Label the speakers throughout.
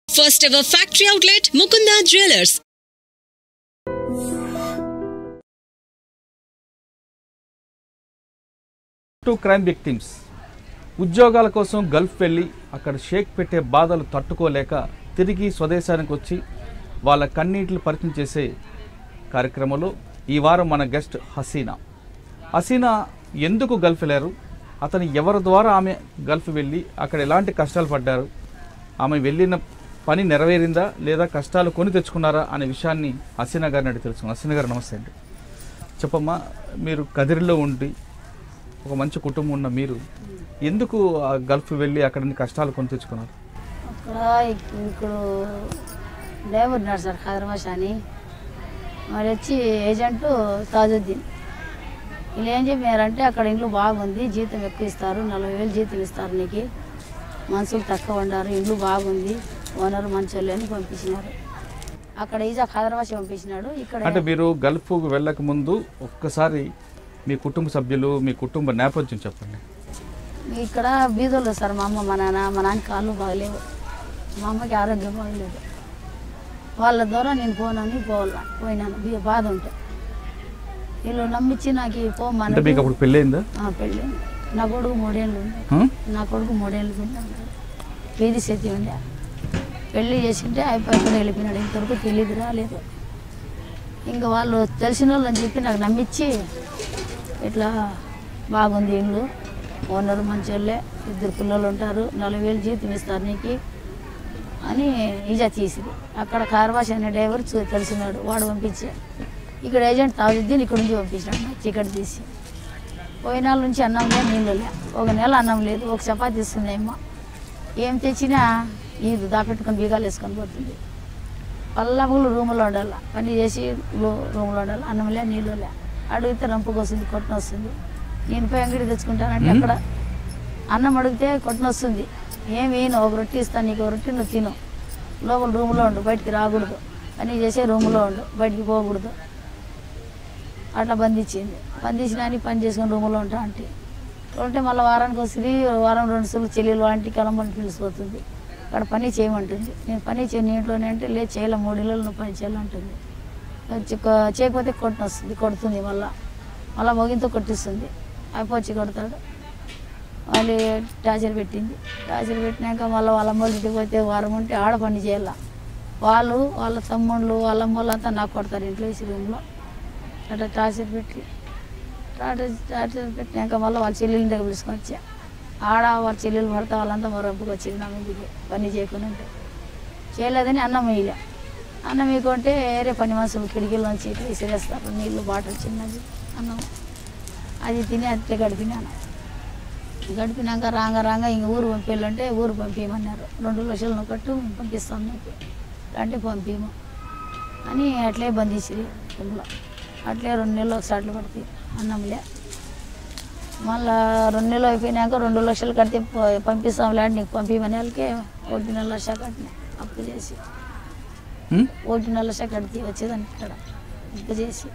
Speaker 1: First ever factory outlet, Mukunda Jewelers.
Speaker 2: To crime victims. ఉద్యోగాల కోసం Gulf వెళ్ళి అక్కడ షేక్ పెట్టే బాధలు తట్టుకోలేక తిరిగి స్వదేశానికి వచ్చి వాళ్ళ కన్నీటిని పరిచయం చేసే కార్యక్రమంలో ఈ వారం మన గెస్ట్ హసీనా ఎందుకు గల్ఫ్ వెళ్ళారు, అతను ఎవరి ద్వారా ఆమె గల్ఫ్ వెళ్ళి అక్కడ ఎలాంటి కష్టాలు పడ్డారు, ఆమె వెళ్ళిన పని నెరవేరిందా లేదా కష్టాలు కొని తెచ్చుకున్నారా అనే విషయాన్ని హసీనా గారిని అడిగి తెలుసుకున్నాం. హసీనా గారు నమస్తే అండి. చెప్పమ్మా, మీరు కదిరిలో ఉండి ఒక మంచి కుటుంబం ఉన్న మీరు ఎందుకు గల్ఫ్ వెళ్ళి అక్కడ కష్టాలు కొని తెచ్చుకున్నారు?
Speaker 3: అక్కడ ఇప్పుడు లేబర్ ఉన్నాడు సార్ హైదరాబాద్ అని, మరి వచ్చి ఏజెంటు తాజుద్దీన్ వీళ్ళు ఏం చెప్పారంటే అక్కడ ఇంట్లో బాగుంది, జీతం ఎక్కువ ఇస్తారు, 40,000 జీతం ఇస్తారు, నీకు మనుషులు తక్కువ ఉండారు, ఇంట్లో బాగుంది, ఓనర్ మంచోళ్ళు అని పంపించినారు. అక్కడ ఈజా హైదరాబాద్ పంపించినాడు. ఇక్కడ
Speaker 2: అంటే మీరు గల్ఫ్ వెళ్ళక ముందు ఒక్కసారి మీ కుటుంబ సభ్యులు మీ కుటుంబ నేపథ్యం చెప్పండి.
Speaker 3: ఇక్కడ బీదోళ్ళు సార్, మా అమ్మ మా నాన్న కాళ్ళు బాగలేవు, మా అమ్మకి ఆరోగ్యం బాగలేదు, వాళ్ళ ద్వారా నేను పోయినాను బాధ ఉంటే వీళ్ళు నమ్మించి నాకు పోమని.
Speaker 2: మీకు అప్పుడు పెళ్ళయిందా?
Speaker 3: పెళ్ళి నా కొడుకు 3 ఏళ్ళు ఉంది, నా కొడుకు 3 ఏళ్ళు ఉన్నాడు, వీధి స్థితి ఉండే, పెళ్ళి చేసింటే అయిపోయి వెళ్ళిపోయినాడు, ఇంతవరకు తెలియదు రాలేదు. ఇంకా వాళ్ళు తెలిసిన వాళ్ళు అని చెప్పి నాకు నమ్మించి ఇట్లా బాగుంది ఇల్లు, ఓనరు మంచోళ్ళే, 2 పిల్లలు ఉంటారు, 40,000 జీతం ఇస్తారు నీకు అని ఈజా తీసింది. అక్కడ కార్వాష్ అనే డ్రైవర్ తెలిసినాడు, వాడు పంపించే ఇక్కడ ఏజెంట్ తాజుద్దీన్ ఇక్కడ నుంచి పంపించినాడు నాకు టికెట్ తీసి. పోయిన నెల నుంచి అన్నం లేదు, నీళ్ళు లే, 1 నెల అన్నం లేదు, 1 చపాతీ ఇస్తుంది అమ్మ, ఏం తెచ్చినా ఇది దాపెట్టుకొని బీగాలు వేసుకొని పోతుంది. పల్లములు రూములో ఉండాలి, పని చేసి రూములో ఉండాలి, అన్నం లే నీళ్ళు లే, అడిగితే రంపుకు వస్తుంది, కొట్టన వస్తుంది. నేను పోయి అంగడి తెచ్చుకుంటానంటే అక్కడ అన్నం అడిగితే కొట్టన వస్తుంది, ఏమి ఒక రొట్టె ఇస్తాను నీకు, రొట్టె నువ్వు తిను, లోపల రూములో ఉండు, బయటికి రాకూడదు, పని చేసే రూములో ఉండు, బయటికి పోకూడదు, అట్లా బంధించింది. బంధించిన పని చేసుకొని రూములో ఉంటా అంటే ఉంటే మళ్ళీ వారానికి వస్తుంది, వారం 2 సార్లు చెల్లెలు వంటి కలంబని పిలిచిపోతుంది, అక్కడ పని చేయమంటుంది. నేను పని చేయను ఇంట్లోనే అంటే లేదు చేయలే, 3 ఇళ్ళు నువ్వు పని చేయాలంటుంది. చేయకపోతే కొట్టన వస్తుంది, కొడుతుంది, మళ్ళీ మొగితో కొట్టిస్తుంది, అయిపోయి కొడతాడు. వాళ్ళు టార్చర్ పెట్టింది, టార్చర్ పెట్టినాక మళ్ళీ వాళ్ళ అమ్మ ఇంటికి పోతే వారం ఉంటే ఆడ పని చేయాల, వాళ్ళు వాళ్ళ తమ్ముళ్ళు వాళ్ళ అమ్మలు అంతా నాకు కొడతారు ఇంట్లో వేసి రూమ్లో. అట్లా టార్చర్ పెట్టినాక మళ్ళీ వాళ్ళ చెల్లెల దగ్గర పిలుచుకొని వచ్చా, ఆడ వాళ్ళ చెల్లెలు పడతా వాళ్ళంతా మరొప్పుకు వచ్చింది నా మీదకి, పని చేయకుండా ఉంటే చేయలేదని అన్నం వేయలే, అన్నం వేయకుంటే వేరే పని మనుషులు కిటికీల నుంచి ఇట్లా విసిరేస్తారు, నీళ్ళు బాటిల్ చిన్నది అన్నం, అది తిని అట్లే గడిపినాను. గడిపినాక రాంగ ఇంక ఊరు పంపించాలంటే ఊరు పంపించమన్నారు, 2 లక్షలు నువ్వు కట్టు పంపిస్తాం నీకు అంటే పంపించము అని అట్లే బంధించి రూమ్లో. అట్లే 2 నెలలు ఒకసారి పడుతుంది అన్నంలే. మళ్ళా 2 నెలలు అయిపోయినాక 2 లక్షలు కడితే పంపిస్తాంలే అని నీకు పంపించమని వాళ్ళకే 1.5 లక్ష కట్టిన అప్పు చేసి, 1.5 లక్ష కడితే వచ్చేదాన్ని ఇక్కడ అప్పు చేసి,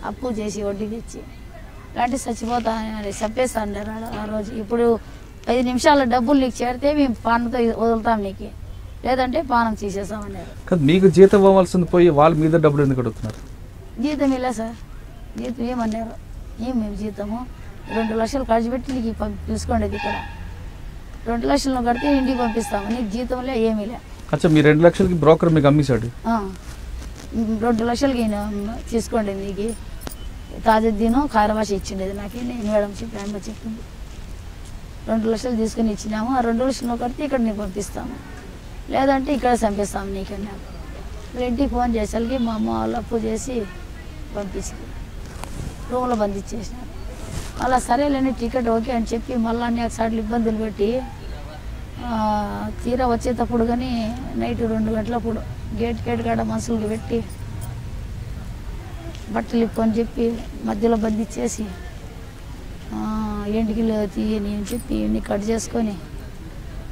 Speaker 3: అప్పు చేసి వడ్డీ తెచ్చి ఇలాంటి చచ్చిపోతా చెప్పేస్తా అన్నారు ఆ రోజు. ఇప్పుడు 5 నిమిషాల డబ్బులు నీకు చేరితే మేము పానంతో వదులుతాం నీకు, లేదంటే పానం తీసేస్తామన్నారు.
Speaker 2: మీకు జీతం ఇవ్వాల్సింది పోయి వాళ్ళ మీద డబ్బులు ఎందుకు అడుగుతున్నారు?
Speaker 3: జీతం ఇలా సార్, జీతం ఏమన్నారు, మేము జీతము 2 లక్షలు ఖర్చు పెట్టి నీకు తీసుకోండి, ఇక్కడ 2 లక్షలు కడితే ఇంటికి పంపిస్తాము, నీకు జీతంలే ఏమీలే.
Speaker 2: అచ్చా, మీ 2 లక్షలకి బ్రోకర్ మీకు అమ్మేశాడు?
Speaker 3: 2 లక్షలకి తీసుకోండి, నీకు తాజుద్దీను ఖైరవాష్ ఇచ్చిండేది నాకు, నేను మేడం చెప్పి ఆయన చెప్పింది, 2 లక్షలు తీసుకొని ఇచ్చినాము, ఆ 2 లక్షలు కడితే ఇక్కడ నీకు పంపిస్తాము, లేదంటే ఇక్కడ చంపిస్తాము నీకన్నాను. ఇంటికి ఫోన్ చేసేసరికి మా అమ్మ వాళ్ళు అప్పు చేసి పంపించింది, రూమ్లో బంధించేసినారు. అలా సరేలేని టికెట్ ఓకే అని చెప్పి మళ్ళీ అన్ని ఒకసారి ఇబ్బందులు పెట్టి తీరా వచ్చేటప్పుడు కానీ నైట్ 2 గంటలప్పుడు గేట్ కాడ మనుషులకి పెట్టి బట్టలు ఇప్పని చెప్పి మధ్యలో బంధించేసి ఎంటికి తీయని అని చెప్పి ఇవన్నీ కట్ చేసుకొని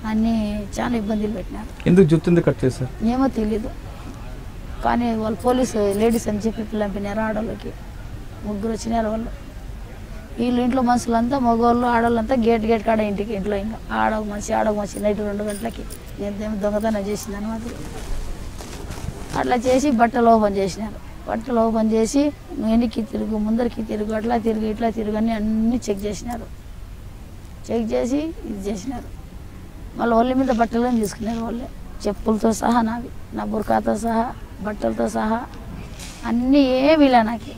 Speaker 3: అన్నీ చాలా ఇబ్బందులు పెట్టినారు.
Speaker 2: ఎందుకు జుట్టుంది కట్ చేశారు
Speaker 3: ఏమో తెలీదు, కానీ వాళ్ళు పోలీసు లేడీస్ అని చెప్పి పంపినారు, ఆడవాళ్ళకి 3 వచ్చినారు. వాళ్ళు వీళ్ళు ఇంట్లో మనుషులంతా మగవాళ్ళు ఆడవాళ్ళంతా గేట్ కాడ ఇంట్లో ఇంకా ఆడవ మనిషి నైట్ 2 గంటలకి నేను దొంగతనం చేసింది అనమాట. అట్లా చేసి బట్టలు ఓపెన్ చేసినారు. బట్టలు ఓపెన్ చేసి వెనక్కి తిరుగు ముందరికి తిరుగు అట్లా తిరుగు ఇట్లా తిరుగు అని అన్నీ చెక్ చేసినారు. చెక్ చేసి ఇది చేసినారు. మళ్ళీ ఒళ్ళ మీద బట్టలను తీసుకున్నారు. వాళ్ళే చెప్పులతో సహా నావి, నా బుర్కాతో సహా, బట్టలతో సహా అన్నీ ఏమీ ఇలా నాకు.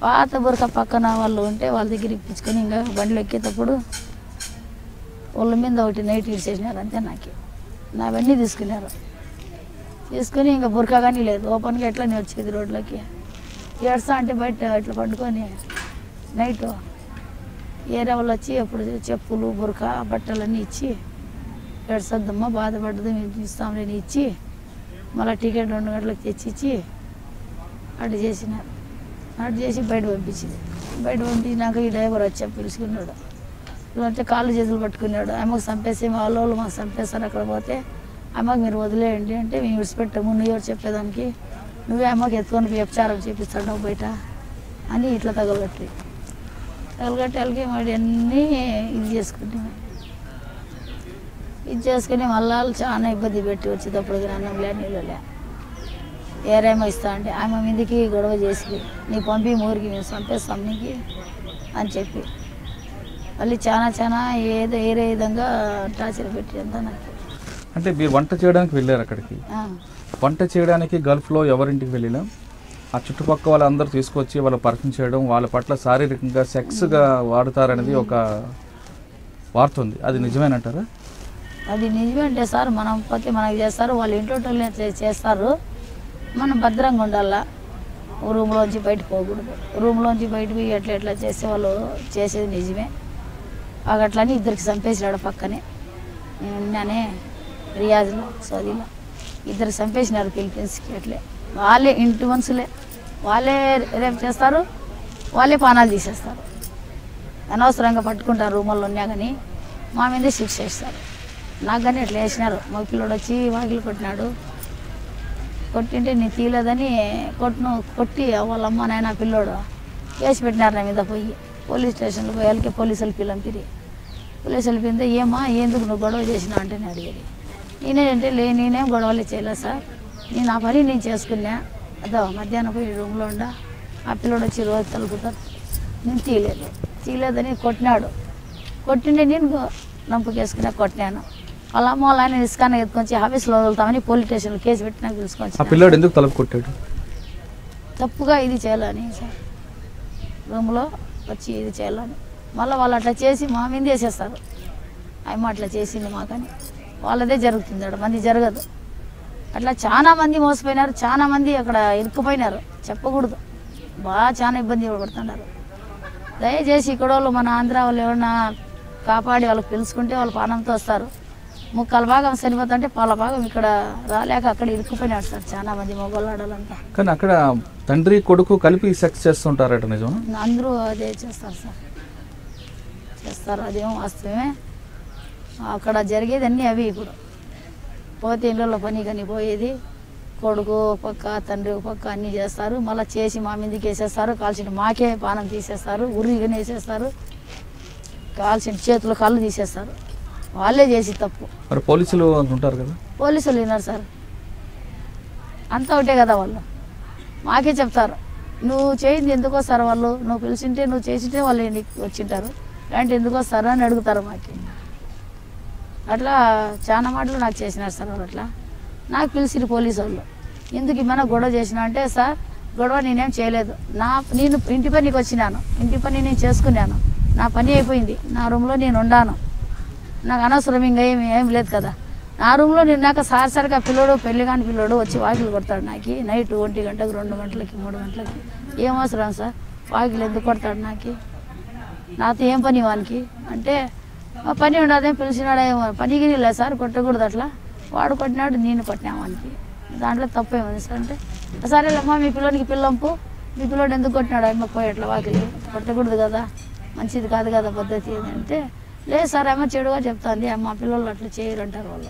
Speaker 3: పాత బురక పక్కన వాళ్ళు ఉంటే వాళ్ళ దగ్గర ఇప్పించుకొని ఇంకా బండ్లు ఎక్కేటప్పుడు ఒళ్ళ మీద ఒకటి నైట్ ఇచ్చేసినారు అంతే. నావన్నీ తీసుకున్నారు. తీసుకుని ఇంకా బురకా కానీ లేదు, ఓపెన్గా ఎట్లా నేను వచ్చేది రోడ్లోకి. ఏడ్సా అంటే బయట ఇట్లా పండుకొని నైట్ ఏరియా వాళ్ళు వచ్చి ఎప్పుడు చెప్పులు బురకా బట్టలన్నీ ఇచ్చి ఏడ్సొద్దమ్మా బాధపడ్డదు మేము ఇస్తాంలేని ఇచ్చి మళ్ళీ టికెట్ 2 గంటలకు తెచ్చిచ్చి అటు చేసినారు. అటు చేసి బయట పంపించింది. బయట పంపించినాక ఈ డ్రైవర్ వచ్చా పిలుచుకున్నాడు. అంటే కాళ్ళు చేతులు పట్టుకున్నాడు. ఆమెకు చంపేసి మా వాళ్ళు మాకు చంపేస్తారు అక్కడ పోతే అమ్మకి మీరు వదిలేయండి అంటే మేము విడిచిపెట్టాము, నువ్వు ఎవరు చెప్పేదానికి, నువ్వే అమ్మకి ఎత్తుకొని వ్యభిచారం చేపిస్తాడు బయట అని ఇట్లా తగలగట్టి వాళ్ళకి మరి అన్నీ ఇది చేసుకుంటాము. ఇది చేసుకుని మళ్ళీ చాలా ఇబ్బంది పెట్టి వచ్చేటప్పుడు అన్నంలే నీళ్ళలే ఏరేమో ఇస్తా అంటే ఆమె మీదకి గొడవ చేసి నీ పంపి ఊరికి మేము చంపేస్తాం నీకు అని చెప్పి మళ్ళీ చాలా ఏదో ఏరే విధంగా టార్చర్ పెట్టి అంతా నాకు.
Speaker 2: అంటే మీరు వంట చేయడానికి వెళ్ళారు అక్కడికి. వంట చేయడానికి గల్ఫ్లో ఎవరింటికి వెళ్ళినా ఆ చుట్టుపక్కల వాళ్ళందరూ తీసుకొచ్చి వాళ్ళ పరిచయం చేయడం, వాళ్ళ పట్ల శారీరకంగా సెక్స్గా వాడుతారనేది ఒక వార్త ఉంది. అది నిజమేనంటారా?
Speaker 3: అది నిజమే అంటే సార్ మనం పోతే మనకి చేస్తారు, వాళ్ళ ఇంట్లో చేస్తారు. మనం భద్రంగా ఉండాలా, రూమ్లోంచి బయటకు పోకూడదు. రూమ్లోంచి బయటకు ఎట్లా చేసే వాళ్ళు చేసేది నిజమే. అట్లని 2 చంపేసినాడు పక్కనే. నేనే రియాజ్లో సౌదీలో 2 చంపేసినారు ఫిలిపీన్స్కి. అట్లే వాళ్ళే ఇంటి మనుషులే, వాళ్ళే రేపు చేస్తారు, వాళ్ళే పానాలు తీసేస్తారు. అనవసరంగా పట్టుకుంటారు రూముల్లో ఉన్నా కానీ మా మీదే శిక్ష వేస్తారు. నాకు కానీ అట్లా వేసినారు. మా పిల్లోడు వచ్చి వాకిలు కొట్టినాడు. కొట్టింటే నేను తీయలేదని కొట్టి వాళ్ళ అమ్మ నాయన పిల్లోడు వేసి పెట్టినారు నా మీద. పోయి పోలీస్ స్టేషన్లో పోయి వాళ్ళకి పోలీసులు పిలిపిరి. పోలీసులు పిలితే ఏమా ఎందుకు నువ్వు గొడవ చేసినావు అంటే నేను అడిగేది. నేనేంటే నేనేం గొడవలు చేయలేదు సార్, నేను నా పని నేను చేసుకున్నా. అదో మధ్యాహ్నం పోయి రూమ్లో ఉండా ఆ పిల్లోడు వచ్చి రోజు తలుపుతారు. నేను తీయలేదని కొట్టినాడు. కొట్టిండే నేను నంపుకేసుకున్నా కొట్టినాను. వాళ్ళ అమ్మ వాళ్ళ ఆయన ఇసుకాన ఎత్తుకొచ్చి ఆఫీస్లో వదులుతామని పోలీస్ స్టేషన్లో కేసు పెట్టినా పిలుచుకొచ్చి.
Speaker 2: పిల్లోడు ఎందుకు తలుపు కొట్టాడు?
Speaker 3: తప్పుగా ఇది చేయాలని సార్, రూమ్లో వచ్చి ఇది చేయాలని. మళ్ళీ వాళ్ళు అట్లా చేసి మా మీద వేసేస్తారు. అమ్మ అట్లా చేసింది మాకని వాళ్ళదే జరుగుతుంది, అక్కడ మంది జరగదు. అట్లా చాలా మంది మోసపోయినారు, చాలా మంది అక్కడ ఇరుక్కుపోయినారు. చెప్పకూడదు, బాగా చాలా ఇబ్బంది పడుతున్నారు. దయచేసి ఇక్కడ వాళ్ళు మన ఆంధ్ర వాళ్ళు ఎవరన్నా కాపాడి వాళ్ళకి తెలుసుకుంటే వాళ్ళు పానంతో వస్తారు. 3/4 భాగం చనిపోతుంటే 1/4 భాగం ఇక్కడ రాలేక అక్కడ ఇరుక్కుపోయినాడు సార్ చాలా మంది మొగోళ్ళు ఆడాలంతా.
Speaker 2: కానీ అక్కడ తండ్రి కొడుకు కలిపి సెక్స్ చేస్తుంటారట, నిజం?
Speaker 3: అందరూ అదే చేస్తారు సార్, చేస్తారు. అదేమో వాస్తవమే. అక్కడ జరిగేది అన్నీ అవి. ఇప్పుడు పోతే ఇళ్ళల్లో పని కానీ పోయేది, కొడుకు పక్క తండ్రి పక్క అన్నీ చేస్తారు. మళ్ళీ చేసి మా మీదకి వేసేస్తారు. కాల్చిన మాకే పానం తీసేస్తారు, ఉరిగానే వేసేస్తారు. కాల్చిన చేతులు కళ్ళు తీసేస్తారు. వాళ్ళే చేసి తప్పు.
Speaker 2: మరి పోలీసులు ఉంటారు కదా?
Speaker 3: పోలీసులు విన్నారు సార్, అంతా ఒకటే కదా. వాళ్ళు మాకే చెప్తారు, నువ్వు చేయింది ఎందుకు వస్తారు వాళ్ళు, నువ్వు పిలిచింటే నువ్వు చేసింటే వాళ్ళు వచ్చింటారు, ఇలాంటి ఎందుకు వస్తారు అని అడుగుతారు మాకి. అట్లా చాలా మాటలు నాకు చేసినారు సార్ వాళ్ళు. అట్లా నాకు పిలిచిరు పోలీసు వాళ్ళు. ఎందుకు ఏమైనా గొడవ చేసినా అంటే, సార్ గొడవ నేనేం చేయలేదు, నేను ఇంటి పనికి వచ్చినాను, ఇంటి పని నేను చేసుకున్నాను, నా పని అయిపోయింది, నా రూమ్లో నేను ఉండాను, నాకు అనవసరం ఇంకా ఏం లేదు కదా. నా రూమ్లో నిన్నాక సారిసరిగా పిల్లోడు పెళ్లి కాని పిల్లోడు వచ్చి వాకిలు కొడతాడు నాకు నైట్ 1 గంటకి 2 గంటలకి 3 గంటలకి. ఏం అవసరం సార్ వాకిలు ఎందుకు కొడతాడు నాకు, నాతో ఏం పని వానికి అంటే, పని ఉండదేం పిలిచినాడేమో, పనికి లేదు సార్ కొట్టకూడదు అట్లా, వాడు కొట్టినాడు నేను కొట్టినా వానికి, దాంట్లో తప్పేముంది సార్ అంటే, సరేలేమ్మా మీ పిల్లోనికి పిల్లంపు, మీ పిల్లోడు ఎందుకు కొట్టినాడు అమ్మ పోయి అట్లా వాకిలి కొట్టకూడదు కదా, మంచిది కాదు కదా పద్ధతి అంటే, లేదు సార్ అమ్మ చెడుగా చెప్తాంది, మా పిల్లలు అట్లా చేయరు అంటారు వాళ్ళు.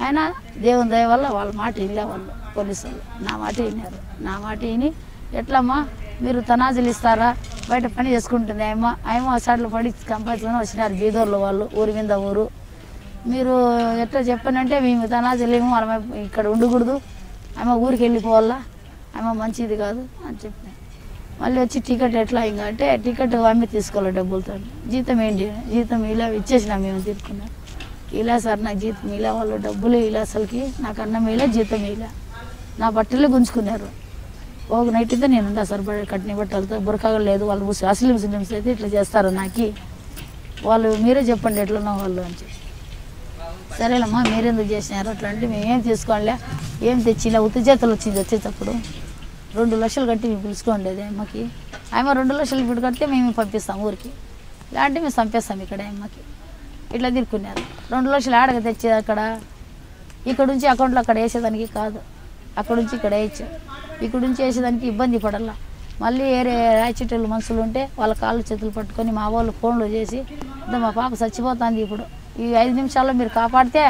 Speaker 3: అయినా దేవుని దయ వల్ల వాళ్ళ మాట వినలే వాళ్ళు పోలీసు వాళ్ళు, నా మాట విన్నారు. నా మాట విని ఎట్లమ్మా మీరు తనాజులు ఇస్తారా, బయట పని చేసుకుంటుంది ఆయమ అసాట్లు పడి కంపల్సరీ వచ్చినారు బీదోర్లు వాళ్ళు, ఊరి మీద ఊరు. మీరు ఎట్లా చెప్పానంటే మేము తనాజులేమో ఆమె ఇక్కడ ఉండకూడదు, ఆమె ఊరికి వెళ్ళిపోవాలా, ఆమె మంచిది కాదు అని చెప్పి మళ్ళీ వచ్చి టికెట్ ఎట్లా ఇంకా అంటే టికెట్ ఆమె తీసుకోవాలి డబ్బులతో. జీతం ఏంటి, జీతం ఇలా ఇచ్చేసినా మేము తీసుకున్నాం. ఇలా సార్ నాకు జీతం ఇలా, వాళ్ళు డబ్బులు ఇలా, అసలుకి నాకు అన్నం ఇలా జీతం ఇలా, నా బట్టలు గుంజుకున్నారు. ఒక నైట్ అయితే నేను ఉండా సార్ కట్టిన బట్టలతో, బురకాగా లేదు. వాళ్ళు అసలు ముస్లిమ్స్ అయితే ఇట్లా చేస్తారు నాకు, వాళ్ళు మీరే చెప్పండి ఎట్లున్నా వాళ్ళు అని చెప్పి. సరేలమ్మా మీరెందుకు చేసినారు అట్లా అంటే మేమేం తీసుకోవాలే, ఏం తెచ్చిలా ఉత్తి చేతులు వచ్చింది. వచ్చేటప్పుడు 2 లక్షలు కట్టి మేము పిలుచుకోండి అమ్మకి. ఆమె 2 లక్షలు ఇప్పుడు కడితే మేము పంపిస్తాం ఊరికి, లేదంటే మేము చంపేస్తాం ఇక్కడ అమ్మకి. ఇట్లా తిరుక్కున్నారు. 2 లక్షలు ఆడక తెచ్చి అక్కడ ఇక్కడ నుంచి అకౌంట్లో అక్కడ వేసేదానికి కాదు, అక్కడ నుంచి ఇక్కడ వేయచ్చు. ఇక్కడ నుంచి వేసేదానికి ఇబ్బంది పడాల. మళ్ళీ వేరే రాయిచెట్టెళ్ళు మనుషులు ఉంటే వాళ్ళ కాళ్ళు చేతులు పట్టుకొని మా వాళ్ళు ఫోన్లో చేసి మా పాప చచ్చిపోతుంది, ఇప్పుడు ఈ 5 నిమిషాల్లో మీరు కాపాడితే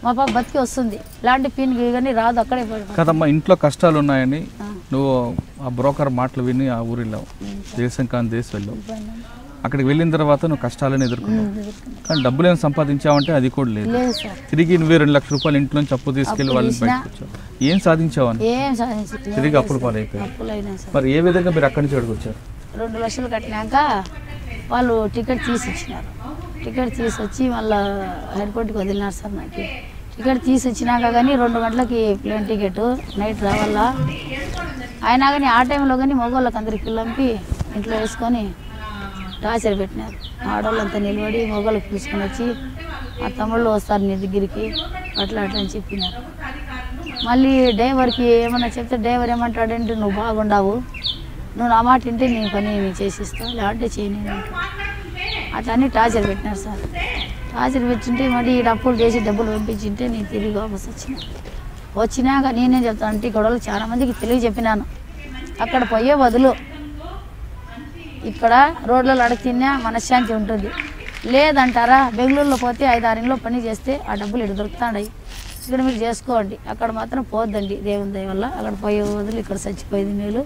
Speaker 3: మా పాప బతికి వస్తుంది, ఇలాంటి పిన్ కానీ రాదు, అక్కడే పడి
Speaker 2: కదమ్మా. ఇంట్లో కష్టాలు ఉన్నాయని నువ్వు ఆ బ్రోకర్ మాటలు విని ఆ ఊరిలో దేశం కాని దేశం వెళ్ళావు. అక్కడికి వెళ్ళిన తర్వాత నువ్వు కష్టాలను ఎదుర్కొన్నావు, కానీ డబ్బులు ఏమైనా సంపాదించావంటే అది కూడా లేదు. తిరిగి నువ్వే 2 లక్షల రూపాయలు ఇంట్లో నుంచి అప్పు తీసుకెళ్ళి వాళ్ళని బయటకు వచ్చావు. ఏం సాధించావని? తిరిగి అప్పులు పాలైపోయావు. మరి ఏ విధంగా మీరు అక్కడి నుంచి ఇక్కడికి వచ్చారు?
Speaker 3: 2 లక్షలు కట్టినాక వాళ్ళు టికెట్ తీసి ఇచ్చినారు. టికెట్ తీసుకొచ్చి మళ్ళీ ఎయిర్పోర్ట్కి వదిలినారు సార్. నాకు టికెట్ తీసి వచ్చినాక కానీ 2 గంటలకి ప్లేన్ టికెట్ నైట్ రావాలా. అయినా కానీ ఆ టైంలో కానీ మగవాళ్ళకి అందరికి పిల్లంపి ఇంట్లో వేసుకొని టార్చర్ పెట్టినారు. ఆడవాళ్ళంతా నిలబడి మగవాళ్ళకి పిలుచుకొని వచ్చి మా తమ్ముళ్ళు వస్తారు నీ దగ్గరికి అట్లా అట్లా అని చెప్పినారు. మళ్ళీ డ్రైవర్కి ఏమన్నా చెప్తే డ్రైవర్ ఏమంటాడంటే నువ్వు బాగుండావు, నువ్వు నా మాట వింటే నీ పని నేను చేసిస్తావు, లేదంటే చేయను అట్లా అని టార్చర్ పెట్టినారు సార్. టార్చర్ పెట్టింటే మళ్ళీ అప్పులు చేసి డబ్బులు పంపించింటే నేను తిరిగి వాపస్ వచ్చినాక నేనేం చెప్తాను అంటే గొడవలు చాలా మందికి తెలియ చెప్పినాను. అక్కడ పోయే బదులు ఇక్కడ రోడ్లలో అడగ తిన్నా మనశ్శాంతి ఉంటుంది. లేదంటారా బెంగళూరులో పోతే 5-6 ఇంట్లో పని చేస్తే ఆ డబ్బులు ఇక్కడ దొరుకుతాయి, ఇక్కడ మీరు చేసుకోండి, అక్కడ మాత్రం పోద్దండి దేవుని దయ వల్ల. అక్కడ పోయే బదులు ఇక్కడ చచ్చిపోయేది మేలు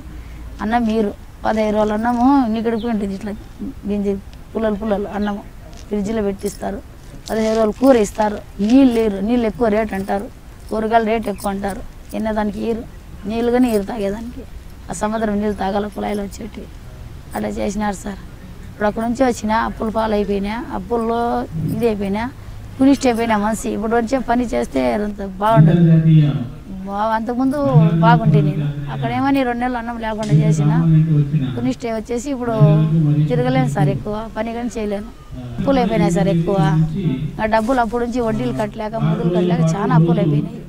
Speaker 3: అన్న. మీరు 15 రోజులు అన్నము నీకడికి ఉంటుంది, ఇట్లా గింజ పుల్లలు అన్నము ఫ్రిడ్జ్లో పెట్టిస్తారు. 15 రోజులు కూర ఇస్తారు. నీళ్ళు ఎక్కువ రేట్ అంటారు, కూరగాయలు రేట్ ఎక్కువ అంటారు. దానికి నీళ్ళు కానీ తాగేదానికి ఆ సముద్రం నీళ్ళు తాగాల, కుళాయిలు వచ్చేటి అట్లా చేసినారు సార్. ఇప్పుడు అక్కడ నుంచి వచ్చినా అప్పులు పాలైపోయినా, అప్పుల్లో ఇది అయిపోయినా, కునిష్ట అయిపోయినా మనిషి. ఇప్పుడు వచ్చే పని చేస్తే అంత బాగుండదు. అంతకుముందు బాగుంటే నేను అక్కడ ఏమని 2 నెలలు అన్నం లేకుండా చేసిన కునిష్ట వచ్చేసి ఇప్పుడు తిరగలేను సార్, ఎక్కువ పని కానీ చేయలేను. అప్పులు అయిపోయినాయి సార్ ఎక్కువ. ఆ డబ్బులు అప్పుడు నుంచి వడ్డీలు కట్టలేక ముదులు కట్టలేక చాలా అప్పులు అయిపోయినాయి.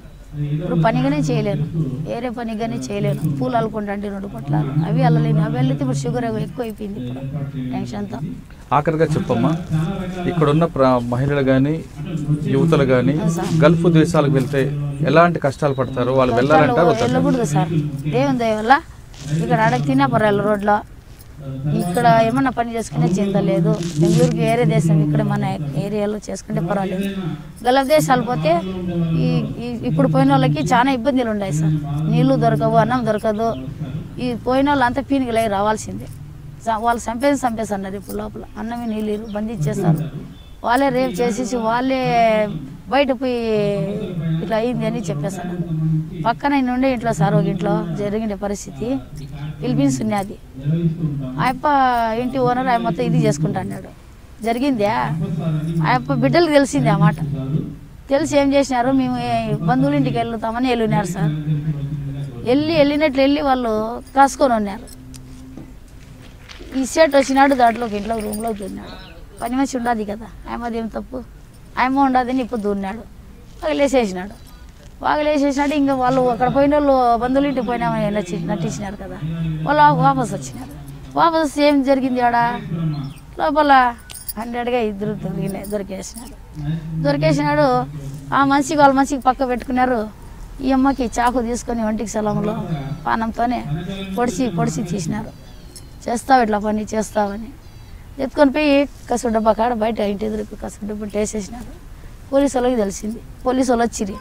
Speaker 3: ఇప్పుడు పనిగానే చేయలేను, వేరే పనిగానే చేయలేను. పూలు అల్లుకుంటాంటే 2 పొట్లాలు అవి అల్లలేను. అవి వెళ్తే ఇప్పుడు షుగర్ ఎక్కువ అయిపోయింది, ఇప్పుడు టెన్షన్తో.
Speaker 2: ఆఖరిగా చెప్పమ్మా, ఇక్కడున్న మహిళలు కానీ యువతలు కానీ గల్ఫ్ దేశాలకు వెళ్తే ఎలాంటి కష్టాలు పడతారు? వాళ్ళు వెళ్ళాలంటారు?
Speaker 3: వెళ్ళకూడదు సార్, దేవుని దయ వల్ల ఇక్కడ అడగ తిన్నా పర్వాలేదు. రోడ్లో ఇక్కడ ఏమన్నా పని చేసుకునే చింత లేదు. బెంగళూరుకి వేరే దేశం, ఇక్కడ మన ఏరియాలో చేసుకుంటే పర్వాలేదు. గల్ఫ్ దేశాలు పోతే ఇప్పుడు పోయిన వాళ్ళకి చాలా ఇబ్బందులు ఉన్నాయి సార్. నీళ్లు దొరకవు, అన్నం దొరకదు. ఈ పోయిన వాళ్ళు అంతా పీనికలై రావాల్సిందే. వాళ్ళు చంపేస్తున్నారు ఇప్పుడు లోపల. అన్నమే నీళ్ళు బంధించేస్తారు. వాళ్ళే రేపు చేసేసి వాళ్ళే బయట పోయి ఇట్లా అయింది అని చెప్పేస్తాను. పక్కన ఉండే ఇంట్లో సార్, ఒక ఇంట్లో జరిగిన పరిస్థితి ఫిలిపీన్స్ ఉన్నది. ఆయప్ప ఇంటి ఓనర్ ఆయన మొత్తం ఇది చేసుకుంటా అన్నాడు. జరిగిందే ఆయప్ప బిడ్డలకు తెలిసింది ఆ మాట. తెలిసి ఏం చేసినారు, మేము బంధువుల ఇంటికి వెళ్తామని వెళ్ళినారు సార్. వెళ్ళినట్లు వాళ్ళు కాసుకొని ఉన్నారు. ఈ సెట్ వచ్చినాడు, దాంట్లోకి ఇంట్లో రూమ్లోకి దూరినాడు. పని మనిషి ఉండదు కదా, ఆయమది ఏం తప్పు, ఆయమ ఉండదని ఇప్పుడు దూరినాడు. వాగలేసేసినాడు. ఇంకా వాళ్ళు అక్కడ పోయిన వాళ్ళు బంధువుల ఇంటికి పోయినామని నటించినారు కదా, వాళ్ళు వాపస్ వచ్చినారు. వాపస్ వస్తే ఏం జరిగింది ఆడ లోపల 100గా 2 దొరికేసినాడు. ఆ మనిషికి వాళ్ళ మనిషికి పక్క పెట్టుకున్నారు. ఈ అమ్మకి చాకు తీసుకొని ఒంటికి సలంలో పానంతోనే పొడిచి తీసినారు. చేస్తావు ఇట్లా పని చేస్తావని ఎత్తుకొని పోయి కసుడు డబ్బా కాడ బయట ఇంటి ఎదురుకు కసుడు డబ్బా వేసేసినారు. పోలీసు వాళ్ళకి తెలిసింది. పోలీసు వాళ్ళు వచ్చిరి.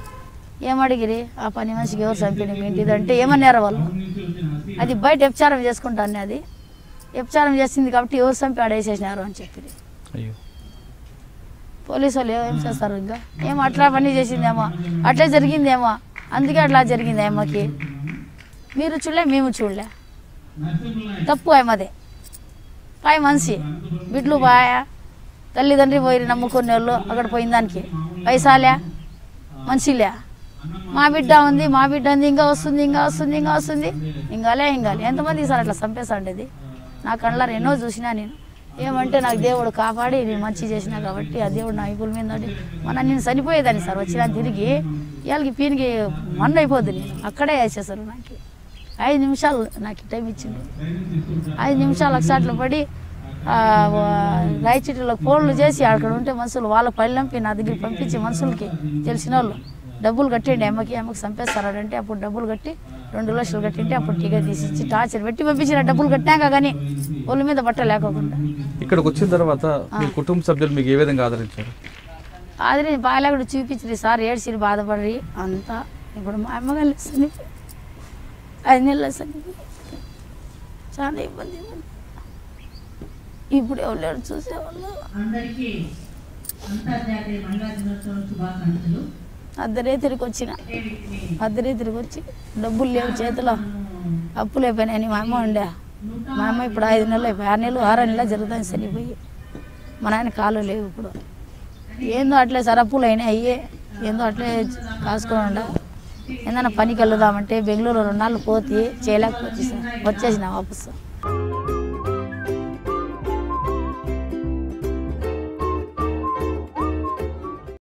Speaker 3: ఏమడిగిరి ఆ పని మనిషికి ఎవరు చంపిన మీ ఇంటిది అంటే ఏమన్నారు వాళ్ళు, అది బయట వ్యభిచారం చేసుకుంటాను, అది వ్యభిచారం చేసింది కాబట్టి ఎవరు చంపి ఆడేసేసినారు అని చెప్పి. పోలీసు వాళ్ళు ఏం చేస్తారు, ఇంకా ఏమో అట్లా పని చేసిందేమో, అట్లా జరిగిందేమో, అందుకే అట్లా జరిగింది అమ్మకి. మీరు చూడలే, మేము చూడలే, తప్పు అమ్మదే. పాయ మనిషి బిడ్లు పాయా, తల్లిదండ్రి పోయి నమ్ముకునే వాళ్ళు అక్కడ పోయిన దానికి పైసాలే, మనిషిలే. మా బిడ్డ ఉంది, మా బిడ్డ ఉంది, ఇంకా వస్తుంది, ఇంకా వస్తుంది, ఇంకా వస్తుంది, ఇంకాలే ఇంకాలే. ఎంతమంది సార్ అట్లా చంపేసాండేది? నా కళ్ళారు ఎన్నో చూసినా నేను. ఏమంటే నాకు దేవుడు కాపాడి నేను మంచి చేసినా కాబట్టి ఆ దేవుడు నా ఇపుల మీద నేను చనిపోయేదాన్ని సార్. వచ్చినా తిరిగి ఇవాళకి పీనికి మన్న అయిపోద్ది. నేను అక్కడే వేసేసారు. నాకు 5 నిమిషాలు నాకు టైం ఇచ్చింది. 5 నిమిషాలు ఒకసాట్లో పడి రాయచీటీలకు ఫోన్లు చేసి అక్కడ ఉంటే మనుషులు వాళ్ళ పళ్ళంపి నా దగ్గర పంపించి మనుషులకి తెలిసిన వాళ్ళు డబ్బులు కట్టండి అమ్మకి చంపేస్తారంటే అప్పుడు డబ్బులు కట్టి 2 లక్షలు కట్టింటే అప్పుడు టీకా తీసిచ్చి టార్చర్ పెట్టి పంపించిన. డబ్బులు కట్టాక కానీ ఒళ్ళ మీద బట్ట లేకోకుండా.
Speaker 2: ఇక్కడికి వచ్చిన తర్వాత మీ కుటుంబ సభ్యులు మీకు ఏ విధంగా ఆదరించారు?
Speaker 3: ఆదరించి బాగా కూడా చూపించింది సార్. ఏడ్చిరి, బాధపడి అంతా. ఇప్పుడు మా అమ్మగారు చనిపోయి 5 నెలలు చనిపోయి చాలా ఇబ్బంది. ఇప్పుడు ఎవరు చూసేవాళ్ళు. అర్ధరేతిరికి వచ్చిన, అర్ధరేతిరికి వచ్చి డబ్బులు లేవు చేతిలో, అప్పులు అయిపోయినాయని మా అమ్మ ఉండే. మా అమ్మ ఇప్పుడు 5 నెలలు అయిపోయి 6 నెలలు 6 నెలలు జరుగుతుంది చనిపోయి. మా నాయన కాలు లేవు ఇప్పుడు. ఏందో అట్లే సార్ అప్పులు అయినాయి, ఏందో అట్లే కాసుకోకుండా ఏదైనా పనికి వెళ్దామంటే బెంగళూరు 2 నాళ్ళు పోతే చేయలేకపోతే సార్ వచ్చేసిన వాపసు.